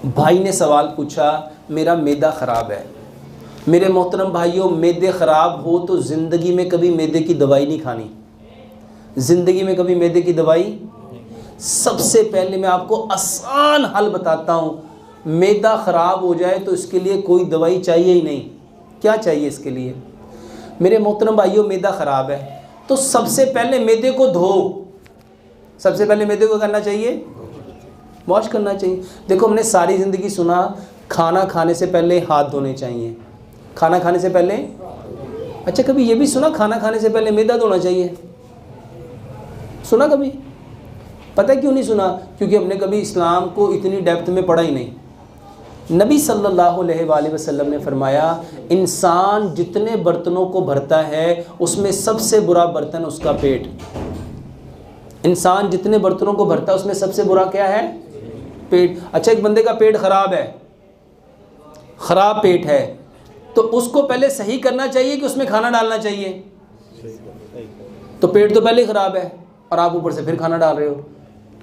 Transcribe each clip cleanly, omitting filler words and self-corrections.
भाई ने सवाल पूछा, मेरा मैदा ख़राब है। मेरे मोहतरम भाइयों, मैदे ख़राब हो तो ज़िंदगी में कभी मैदे की दवाई नहीं खानी, ज़िंदगी में कभी मैदे की दवाई। सबसे पहले मैं आपको आसान हल बताता हूँ, मैदा ख़राब हो जाए तो इसके लिए कोई दवाई चाहिए ही नहीं। क्या चाहिए इसके लिए? मेरे मोहतरम भाइयों, मैदा ख़राब है तो सबसे पहले मैदे को धो, सबसे पहले मैदे को करना चाहिए, वॉश करना चाहिए। देखो, हमने सारी ज़िंदगी सुना खाना खाने से पहले हाथ धोने चाहिए, खाना खाने से पहले। अच्छा, कभी ये भी सुना खाना खाने से पहले मैदा धोना चाहिए? सुना कभी? पता है क्यों नहीं सुना? क्योंकि हमने कभी इस्लाम को इतनी डेप्थ में पढ़ा ही नहीं। नबी सल्लल्लाहु अलैहि वसल्लम ने फरमाया, इंसान जितने बर्तनों को भरता है उसमें सबसे बुरा बर्तन उसका पेट। इंसान जितने बर्तनों को भरता है उसमें सबसे बुरा क्या है? पेट। अच्छा, एक बंदे का पेट ख़राब है, ख़राब पेट है, तो उसको पहले सही करना चाहिए कि उसमें खाना डालना चाहिए? तो पेट तो पहले ही ख़राब है और आप ऊपर से फिर खाना डाल रहे हो,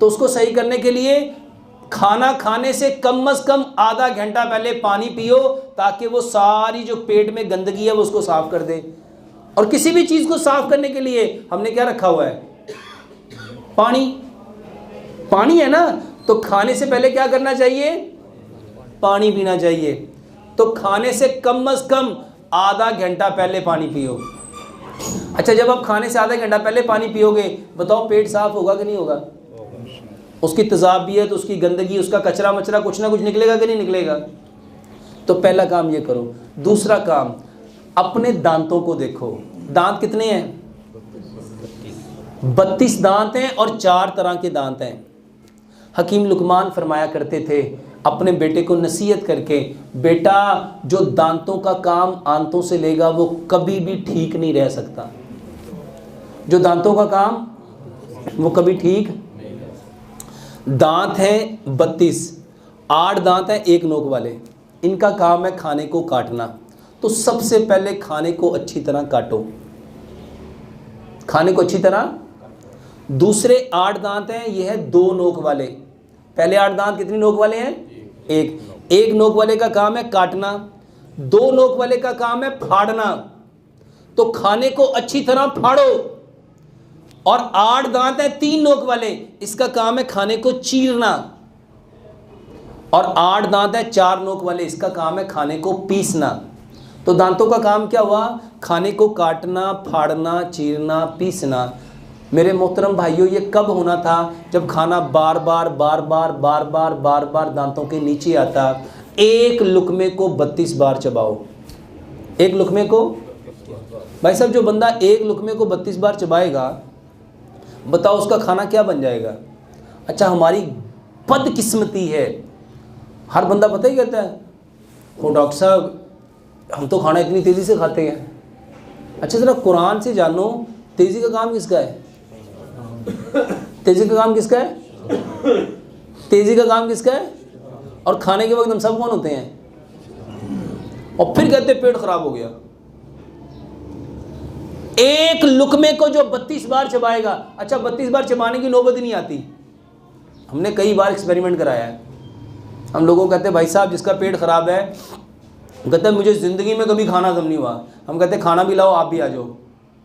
तो उसको सही करने के लिए खाना खाने से कम आधा घंटा पहले पानी पियो, ताकि वो सारी जो पेट में गंदगी है वो उसको साफ़ कर दे। और किसी भी चीज़ को साफ़ करने के लिए हमने क्या रखा हुआ है? पानी। पानी है ना, तो खाने से पहले क्या करना चाहिए? पानी पीना चाहिए। तो खाने से कम आधा घंटा पहले पानी पियो। अच्छा, जब आप खाने से आधा घंटा पहले पानी पियोगे, बताओ पेट साफ होगा कि नहीं होगा? उसकी तेज़ाबियत, उसकी गंदगी, उसका कचरा मचरा कुछ ना कुछ निकलेगा कि नहीं निकलेगा? तो पहला काम ये करो। दूसरा काम, अपने दांतों को देखो। दांत कितने हैं? 32 दांत हैं और 4 तरह के दांत हैं। हकीम लुकमान फरमाया करते थे अपने बेटे को नसीहत करके, बेटा जो दांतों का काम आंतों से लेगा वो कभी भी ठीक नहीं रह सकता। जो दांतों का काम वो कभी ठीक। दांत हैं 32, 8 दांत हैं एक नोक वाले, इनका काम है खाने को काटना। तो सबसे पहले खाने को अच्छी तरह काटो, खाने को अच्छी तरह। दूसरे 8 दांत हैं, ये है 2 नोक वाले। पहले 8 दांत कितनी नोक वाले हैं? एक नोक वाले का काम है काटना, 2 नोक वाले का काम है फाड़ना। तो खाने को अच्छी तरह फाड़ो। और 8 दांत है 3 नोक वाले, इसका काम है खाने को चीरना। और 8 दांत है 4 नोक वाले, इसका काम है खाने को पीसना। तो दांतों का काम क्या हुआ? खाने को काटना, फाड़ना, चीरना, पीसना। मेरे मोहतरम भाइयों, ये कब होना था? जब खाना बार बार दांतों के नीचे आता। एक लुकमे को 32 बार चबाओ। एक लुकमे को, भाई साहब, जो बंदा एक लुकमे को 32 बार चबाएगा, बताओ उसका खाना क्या बन जाएगा? अच्छा, हमारी बदकिस्मती है, हर बंदा पता ही कहता है, ओ डॉक्टर साहब हम तो खाना इतनी तेज़ी से खाते हैं। अच्छा, ज़रा कुरान से जानो, तेज़ी का काम किसका है? तेज़ी का काम किसका है? तेज़ी का काम किसका है? और खाने के वक्त हम सब कौन होते हैं? और फिर कहते पेट खराब हो गया। एक लुकमे को जो 32 बार चबाएगा, अच्छा 32 बार चबाने की नौबत ही नहीं आती। हमने कई बार एक्सपेरिमेंट कराया है। हम लोगों को कहते हैं भाई साहब जिसका पेट ख़राब है, कहते हैं मुझे ज़िंदगी में कभी खाना कम नहीं हुआ। हम कहते हैं खाना भी लाओ, आप भी आ जाओ।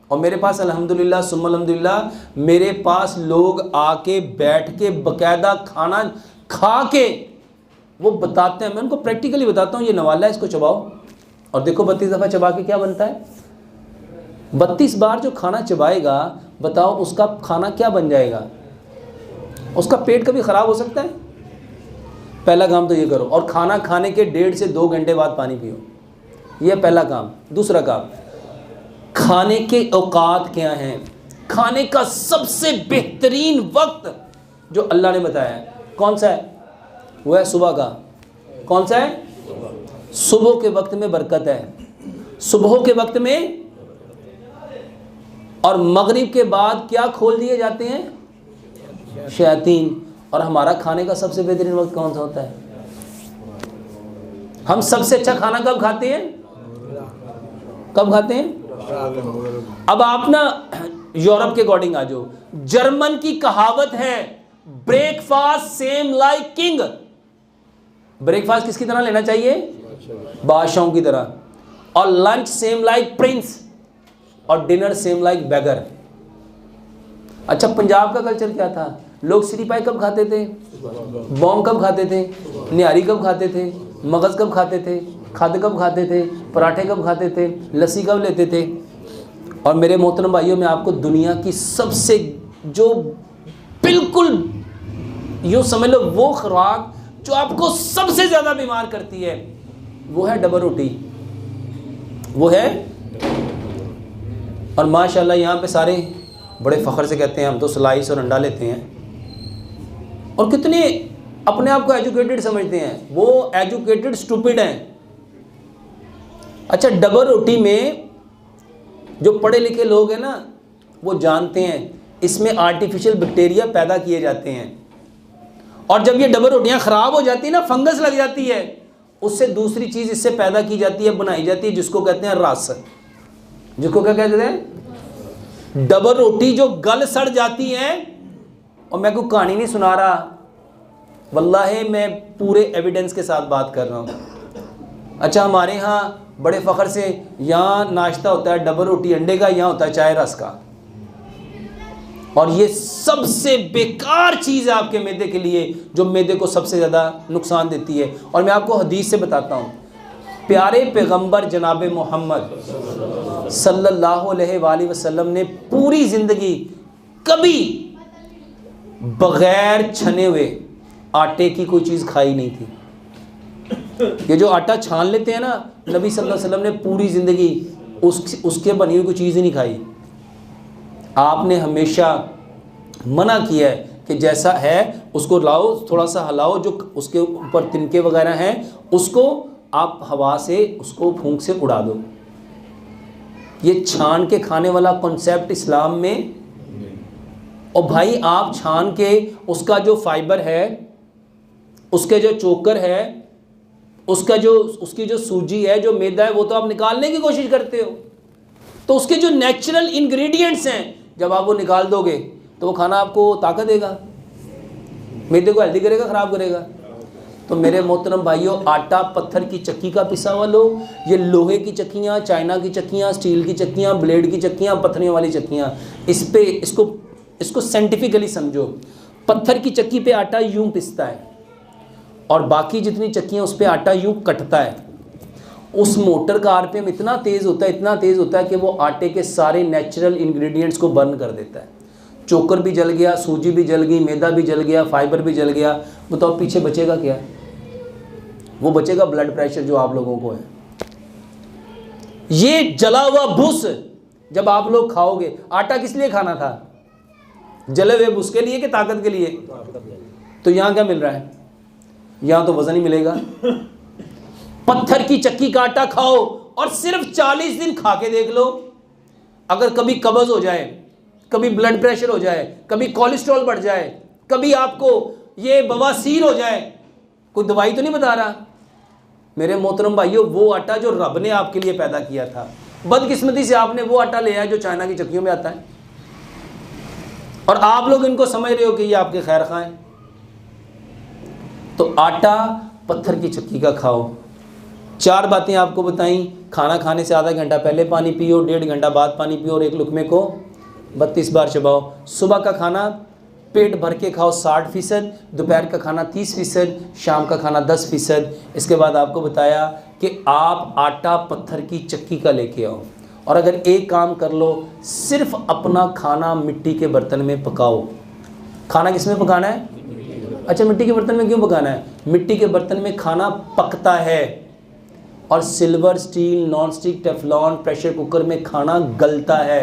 और मेरे पास अल्हम्दुलिल्लाह सुम्मा अल्हम्दुलिल्लाह, मेरे पास लोग आके बैठ के बाकायदा खाना खा के वो बताते हैं। मैं उनको प्रैक्टिकली बताता हूँ, ये नवाला है, इसको चबाओ और देखो 32 दफ़ा चबा के क्या बनता है। 32 बार जो खाना चबाएगा, बताओ उसका खाना क्या बन जाएगा? उसका पेट कभी ख़राब हो सकता है? पहला काम तो ये करो। और खाना खाने के 1.5 से 2 घंटे बाद पानी पियो, ये पहला काम। दूसरा काम, खाने के औकात क्या हैं? खाने का सबसे बेहतरीन वक्त जो अल्लाह ने बताया है कौन सा है? वो है सुबह का। कौन सा है? सुबह के वक्त में बरकत है, सुबह के वक्त में। और मगरिब के बाद क्या खोल दिए जाते हैं? शयातीन। और हमारा खाने का सबसे बेहतरीन वक्त कौन सा होता है? हम सबसे अच्छा खाना कब खाते हैं? कब खाते हैं? अब आप ना यूरोप के अकॉर्डिंग आ जाओ। जर्मन की कहावत है, breakfast same like king. Breakfast किसकी तरह लेना चाहिए? बादशाहों की तरह। और लंच सेम लाइक प्रिंस और डिनर सेम लाइक बेगर। अच्छा, पंजाब का कल्चर क्या था? लोग सिटी पाई कब खाते थे? बॉम कब खाते थे? निहारी कब खाते थे? मगज़ कब खाते थे? खाद कब खाते थे? पराठे कब खाते थे? लस्सी कब लेते थे? और मेरे मोहतरम भाइयों, मैं आपको दुनिया की सबसे जो बिल्कुल यूँ समझ लो वो खुराक जो आपको सबसे ज़्यादा बीमार करती है, वो है डबल रोटी, वो है। और माशाल्लाह यहाँ पे सारे बड़े फ़ख्र से कहते हैं हम तो स्लाइस और अंडा लेते हैं, और कितने अपने आप को एजुकेटेड समझते हैं। वो एजुकेटेड स्टूपिड हैं। अच्छा, डबल रोटी में जो पढ़े लिखे लोग हैं ना, वो जानते हैं इसमें आर्टिफिशियल बैक्टीरिया पैदा किए जाते हैं, और जब ये डबल रोटियां ख़राब हो जाती है ना, फंगस लग जाती है, उससे दूसरी चीज़ इससे पैदा की जाती है, बनाई जाती है, जिसको कहते हैं रस। जिसको क्या कहते हैं? डबल रोटी जो गल सड़ जाती है। और मैं कोई कहानी नहीं सुना रहा, वल्लाहि मैं पूरे एविडेंस के साथ बात कर रहा हूँ। अच्छा, हमारे यहाँ बड़े फ़ख्र से यहाँ नाश्ता होता है डबल रोटी अंडे का, यहाँ होता है चाय रस का। और ये सबसे बेकार चीज़ है आपके मैदे के लिए, जो मैदे को सबसे ज़्यादा नुकसान देती है। और मैं आपको हदीस से बताता हूँ, प्यारे पैगंबर जनाब मोहम्मद सल्लल्लाहु अलैहि वसल्लम ने पूरी ज़िंदगी कभी बग़ैर छने हुए आटे की कोई चीज़ खाई नहीं थी। ये जो आटा छान लेते हैं ना, नबी सल्लल्लाहु अलैहि वसल्लम ने पूरी ज़िंदगी उसके बनी हुई कोई चीज़ ही नहीं खाई। आपने हमेशा मना किया है कि जैसा है उसको लाओ, थोड़ा सा हिलाओ, जो उसके ऊपर तिनके वगैरह हैं उसको आप हवा से, उसको फूंक से उड़ा दो। ये छान के खाने वाला कॉन्सेप्ट इस्लाम में। और भाई आप छान के उसका जो फाइबर है, उसके जो चोकर है, उसकी जो सूजी है, जो मैदा है, वो तो आप निकालने की कोशिश करते हो। तो उसके जो नेचुरल इंग्रेडिएंट्स हैं, जब आप वो निकाल दोगे तो वो खाना आपको ताकत देगा, मैदे को हेल्दी करेगा, ख़राब करेगा। तो मेरे मोहतरम भाइयों, आटा पत्थर की चक्की का पिसा हुआ लो, ये लोहे की चक्कियाँ, चाइना की चक्कियाँ, स्टील की चक्कियाँ, ब्लेड की चक्कियाँ, पत्थरियों वाली चक्कियाँ, इसको साइंटिफिकली समझो। पत्थर की चक्की पे आटा यूँ पिसता है और बाकी जितनी चक्कियाँ उस पर आटा यूँ कटता है। उस मोटर का आरपीएम इतना तेज़ होता है कि वो आटे के सारे नेचुरल इंग्रेडिएंट्स को बर्न कर देता है। चोकर भी जल गया, सूजी भी जल गई, मैदा भी जल गया, फाइबर भी जल गया। बताओ पीछे बचेगा क्या? वो बचेगा ब्लड प्रेशर जो आप लोगों को है। ये जला हुआ भूस जब आप लोग खाओगे, आटा किस लिए खाना था? जले हुए भूस के लिए कि ताकत के लिए? तो यहाँ क्या मिल रहा है? यहाँ तो वजन ही मिलेगा। पत्थर की चक्की का आटा खाओ और सिर्फ 40 दिन खा के देख लो, अगर कभी कब्ज हो जाए, कभी ब्लड प्रेशर हो जाए, कभी कोलेस्ट्रॉल बढ़ जाए, कभी आपको ये बवासीर हो जाए, कोई दवाई तो नहीं बता रहा। मेरे मोहतरम भाइयों, वो आटा जो रब ने आपके लिए पैदा किया था, बदकिस्मती से आपने वो आटा लिया है जो चाइना की चक्कियों में आता है, और आप लोग इनको समझ रहे हो कि ये आपके खैर खां हैं। तो आटा पत्थर की चक्की का खाओ। 4 बातें आपको बताई। खाना खाने से आधा घंटा पहले पानी पियो, 1.5 घंटा बाद पानी पियो, और एक लुकमे को 32 बार चबाओ। सुबह का खाना पेट भर के खाओ 60%, दोपहर का खाना 30%, शाम का खाना 10%। इसके बाद आपको बताया कि आप आटा पत्थर की चक्की का लेके आओ, और अगर एक काम कर लो, सिर्फ अपना खाना मिट्टी के बर्तन में पकाओ। खाना किस में पकाना है? अच्छा, मिट्टी के बर्तन में क्यों पकाना है? मिट्टी के बर्तन में खाना पकता है, और silver, steel, non stick, Teflon, pressure cooker में खाना गलता है।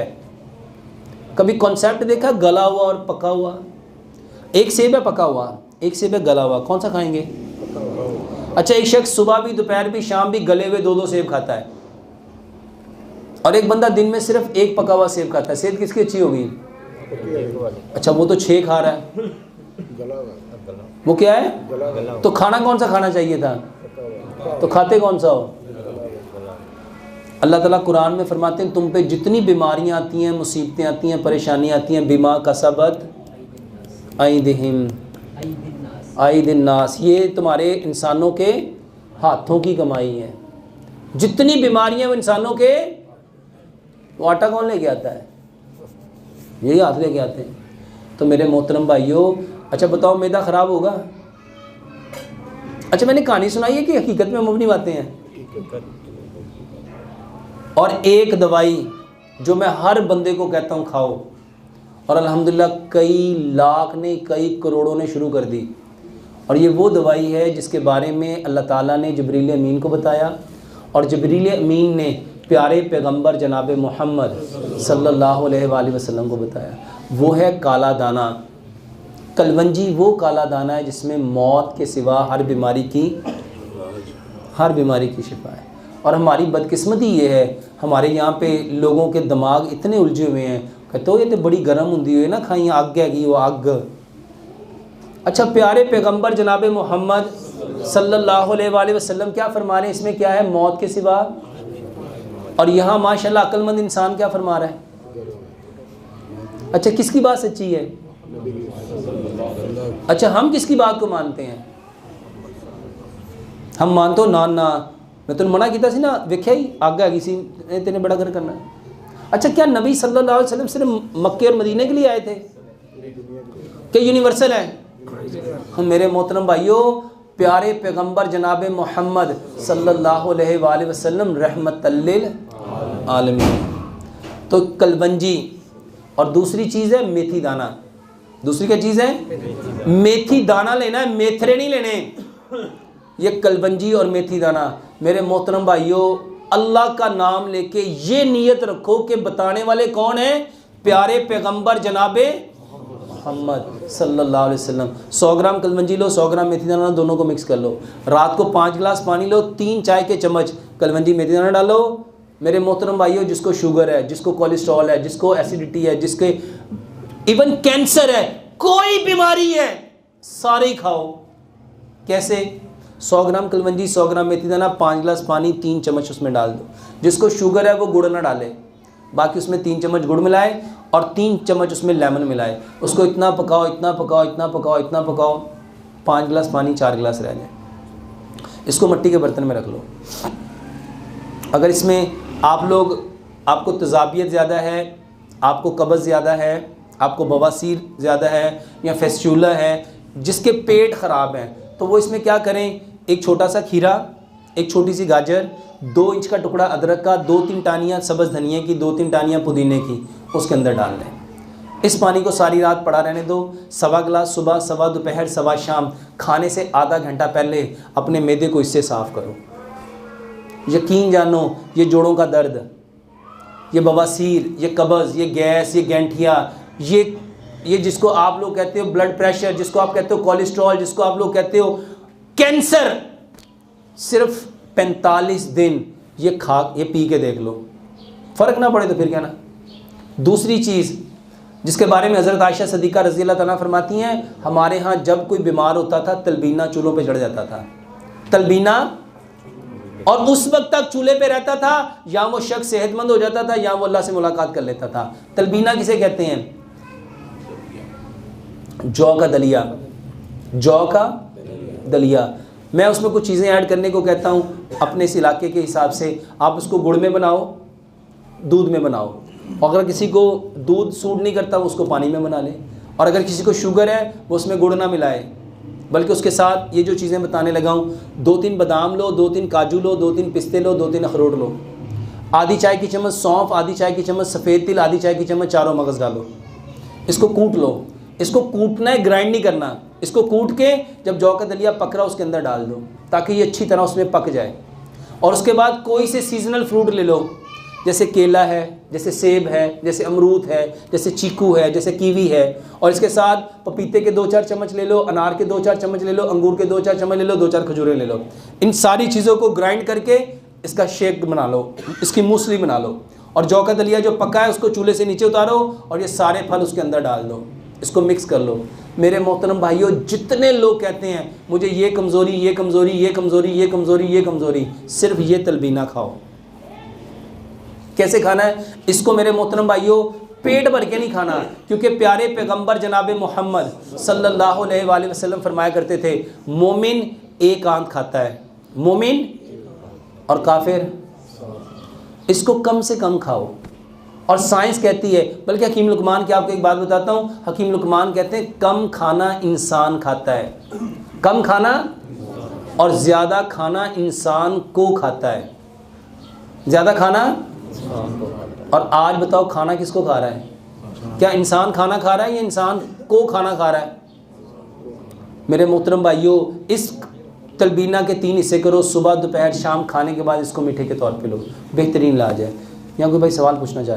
कभी कॉन्सेप्ट देखा गला हुआ और पका हुआ? एक सेब है पका हुआ, एक सेब है गला हुआ, कौन सा खाएंगे? अच्छा, एक शख्स सुबह भी, दोपहर भी, शाम भी गले हुए 2-2 सेब खाता है, और एक बंदा दिन में सिर्फ एक पका हुआ सेब खाता है। सेहत किसकी अच्छी होगी? अच्छा, वो तो 6 खा रहा है, वो क्या है? तो खाना कौन सा खाना चाहिए था? तो खाते कौन सा हो? अल्लाह ताला कुरान में फरमाते हैं, तुम पे जितनी बीमारियां आती हैं, मुसीबतें आती हैं, परेशानियां आती हैं, बिमा कसबत ऐदिहिम, आई दिन नास, ये तुम्हारे इंसानों के हाथों की कमाई है। जितनी बीमारियां वो इंसानों के, वो आटा कौन लेके आता है? यही हाथ लेके आते हैं। तो मेरे मोहतरम भाइयों, अच्छा बताओ मैदा ख़राब होगा? अच्छा मैंने कहानी सुनाई है कि हकीकत में मबनी बातें हैं। और एक दवाई जो मैं हर बंदे को कहता हूँ खाओ, और अल्हम्दुलिल्लाह कई लाख ने, कई करोड़ों ने शुरू कर दी। और ये वो दवाई है जिसके बारे में अल्लाह ताला ने जिब्रील अमीन को बताया, और जिब्रील अमीन ने प्यारे पैगंबर जनाब मोहम्मद सल्लल्लाहु अलैहि वसल्लम को बताया। वो है काला दाना। कलवंजी वो काला दाना है जिसमें मौत के सिवा हर बीमारी की शिफा है। और हमारी बदकिस्मती ये है, हमारे यहाँ पे लोगों के दिमाग इतने उलझे हुए हैं, कहते हो ये तो बड़ी गर्म होंगी हुई ना, खाई अग हैगी वो अग। अच्छा प्यारे पैगंबर जनाब मोहम्मद सल्लल्लाहु अलैहि वसल्लम क्या फरमा रहे हैं? इसमें क्या है? मौत के सिवा। और यहाँ माशाल्लाह अक्लमंद इंसान क्या फरमा रहा है? अच्छा किसकी बात सच्ची है? अच्छा हम किसकी बात को मानते हैं? हम मानते हो ना मैं तुम मना किया सी ना, वेख्या ही अग हैगी सी, तेने बड़ा घर करना। अच्छा क्या नबी सल्लल्लाहु अलैहि वसल्लम सिर्फ मक्के और मदीने के लिए आए थे? क्या यूनिवर्सल है? हम मेरे मोहतरम भाइयों, प्यारे पैगंबर जनाब मोहम्मद सल्लल्लाहु अलैहि वसल्लम रहमतल लिल आलमीन। तो कलवंजी, और दूसरी चीज़ है मेथी दाना। दूसरी क्या चीज़ है? मेथी दाना लेना है, मेथरे नहीं लेने। ये कलवंजी और मेथी दाना, मेरे मोहतरम भाइयों अल्लाह का नाम लेके ये नीयत रखो कि बताने वाले कौन है? प्यारे पैगंबर जनाबे मोहम्मद सल्लल्लाहु अलैहि वसल्लम। 100 ग्राम कलवंजी लो, 100 ग्राम मेथी दाना, दोनों को मिक्स कर लो। रात को 5 गिलास पानी लो, 3 चाय के चम्मच कलवंजी मेथी दाना डालो। मेरे मोहतरम भाइयों जिसको शुगर है, जिसको कोलेस्ट्रॉल है, जिसको एसिडिटी है, जिसके इवन कैंसर है, कोई बीमारी है, सारे ही खाओ। कैसे? 100 ग्राम कलवंजी, 100 ग्राम मेथी दाना, 5 गिलास पानी, 3 चम्मच उसमें डाल दो। जिसको शुगर है वो गुड़ ना डाले, बाकी उसमें 3 चम्मच गुड़ मिलाए और 3 चम्मच उसमें लेमन मिलाए। उसको इतना पकाओ, इतना पकाओ, इतना पकाओ, इतना पकाओ, 5 गिलास पानी, 4 गिलास रह जाए। इसको मिट्टी के बर्तन में रख लो। अगर इसमें आपको तेज़ाबियत ज़्यादा है, आपको कब्ज़ ज़्यादा है, आपको बवासीर ज़्यादा है, या फेस्चूला है, जिसके पेट ख़राब हैं, तो वो इसमें क्या करें? एक छोटा सा खीरा, एक छोटी सी गाजर, 2 इंच का टुकड़ा अदरक का, 2-3 टानियाँ सब्ज़ धनिया की, 2-3 टानियाँ पुदीने की, उसके अंदर डाल लें। इस पानी को सारी रात पड़ा रहने दो। 1.25 गिलास सुबह, 1.25 दोपहर, 1.25 शाम, खाने से आधा घंटा पहले अपने मैदे को इससे साफ़ करो। यकीन जानो, ये जोड़ों का दर्द, ये बवासीर, ये कब्ज़, ये गैस, ये गैंठिया, ये जिसको आप लोग कहते हो ब्लड प्रेशर, जिसको आप कहते हो कोलेस्ट्रॉल, जिसको आप लोग कहते हो कैंसर, सिर्फ 45 दिन ये पी के देख लो, फ़र्क ना पड़े तो फिर क्या ना। दूसरी चीज़ जिसके बारे में हज़रत आयशा सदीक़ा रज़ी अल्लाह तआला फरमाती हैं, हमारे यहाँ जब कोई बीमार होता था तलबीना चूल्हों पे चढ़ जाता था, तलबीना, और उस वक्त तक चूल्हे पे रहता था, या वो शख्स सेहतमंद हो जाता था या वो अल्लाह से मुलाकात कर लेता था। तलबीना किसे कहते हैं? जौ का दलिया, जौ का दलिया। मैं उसमें कुछ चीज़ें ऐड करने को कहता हूँ अपने इस इलाके के हिसाब से। आप उसको गुड़ में बनाओ, दूध में बनाओ, और अगर किसी को दूध सूट नहीं करता वो उसको पानी में बना ले, और अगर किसी को शुगर है वो उसमें गुड़ ना मिलाए, बल्कि उसके साथ ये जो चीज़ें बताने लगा हूँ, 2-3 बादाम लो, 2-3 काजू लो, 2-3 पिस्ते लो, 2-3 अखरोट लो, आधी चाय की चम्मच सौंफ, आधी चाय की चम्मच सफ़ेद तिल, आधी चाय की चम्मच चारों मगज़ डालो। इसको कूट लो। इसको कूटना है, ग्राइंड नहीं करना। इसको कूट के जब जौ का दलिया पक रहा उसके अंदर डाल दो, ताकि ये अच्छी तरह उसमें पक जाए। और उसके बाद कोई से सीजनल फ्रूट ले लो, जैसे केला है, जैसे सेब है, जैसे अमरूद है, जैसे चीकू है, जैसे कीवी है, और इसके साथ पपीते के 2-4 चम्मच ले लो, अनार के 2-4 चम्मच ले लो, अंगूर के 2-4 चम्मच ले लो, 2-4 खजूरें ले लो। इन सारी चीज़ों को ग्राइंड करके इसका शेक बना लो, इसकी मूसली बना लो, और जौ का दलिया जो पका है उसको चूल्हे से नीचे उतारो और ये सारे फल उसके अंदर डाल दो, इसको मिक्स कर लो। मेरे मोहतरम भाइयों, जितने लोग कहते हैं मुझे ये कमज़ोरी, ये कमज़ोरी, ये कमज़ोरी, ये कमज़ोरी, ये कमज़ोरी, सिर्फ ये तलबीना खाओ। कैसे खाना है इसको? मेरे मोहतरम भाइयों, पेट भर के नहीं खाना, क्योंकि प्यारे पैगंबर जनाब मोहम्मद सल्लल्लाहु अलैहि वसल्लम फरमाया करते थे, मोमिन एक आंत खाता है, मोमिन, और काफिर इसको कम से कम खाओ। और साइंस कहती है, बल्कि हकीम लुकमान की आपको एक बात बताता हूँ, हकीम लुकमान कहते हैं कम खाना इंसान खाता है, कम खाना, और ज़्यादा खाना इंसान को खाता है, ज़्यादा खाना। और आज बताओ खाना किसको खा रहा है? क्या इंसान खाना खा रहा है या इंसान को खाना खा रहा है? मेरे मोहतरम भाइयों, इस तलबीना के 3 हिस्से करो, सुबह दोपहर शाम, खाने के बाद इसको मीठे के तौर पे लो, बेहतरीन इलाज है। यहाँ कोई भाई सवाल पूछना चाह रहे हैं?